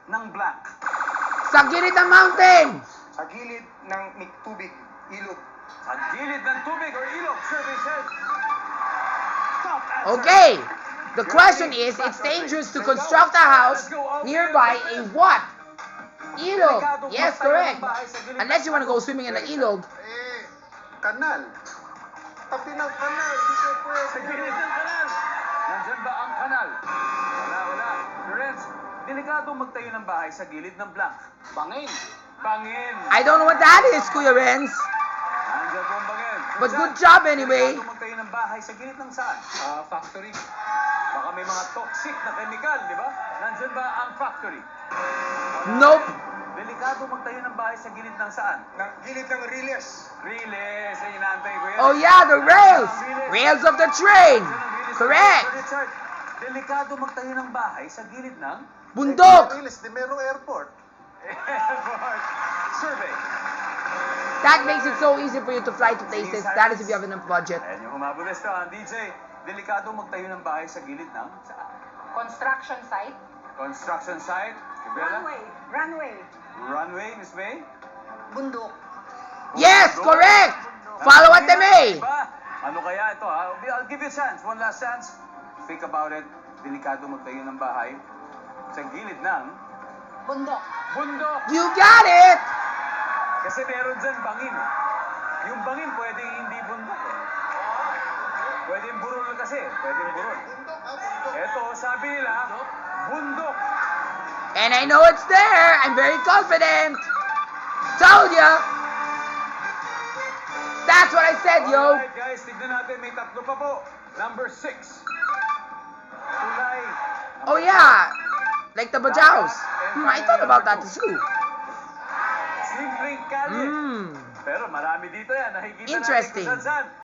ng blank. Sa gilid ng mountain. Sa gilid ng tubig, ilog. Sa gilid ng tubig or ilog, survey says. Top answer. Okay. The question is, it's dangerous to construct a house nearby a what? Ilog. Yes, correct. Unless you want to go swimming in the ilog. Kanal. Tabi ng kanal. Hindi ko Sa pwede. gilid ng kanal. Nandyan ba ang kanal? Wala. Lorenz, delikado magtayo ng bahay sa gilid ng blank. Bangin. Bangin. I don't know what that is, Kuya Renz. Nandyan po ang bangin. But good job anyway. Delikado magtayo ng bahay sa gilid ng saan? Factory. Baka may mga toxic na chemical, di ba? Nandyan ba ang factory? Nope. Delikado magtayo ng bahay sa gilid ng saan? Ng gilid ng riles. Riles, ay inaantay ko yan. Oh yeah, the rails. Rails of the train. Correct. Richard, delikado magtayo ng bahay sa gilid ng Bundok. Riles, de Mero Airport. airport. Survey. That makes it so easy for you to fly to places. That is if you have enough budget. Ayan yung humabulis to, ang DJ. Delikado magtayo ng bahay sa gilid ng saan? Construction site. Construction site. Gabriela? Runway. Runway, Miss May? Bundok. Yes, correct. Follow at the May. Diba? Ano kaya ito ha? I'll give you a chance. One last chance. Think about it. Delikado magtayo ng bahay sa gilid ng Bundok. bundok. You got it. Kasi meron dyan bangin. Yung bangin pwedeng hindi bundok. Pwedeng burol kasi. Pwedeng burol. Ito, sabi nila, bundok. And I know it's there. I'm very confident. Told ya. That's what I said, yo. Alright guys, tignan natin. May tatlo pa po. Number 6. Tulay. Oh yeah. Like the Bajaus. I thought about that too. Simpleng kalye. Hmm. Pero marami dito yan. Nakikita Interesting. natin kung saan.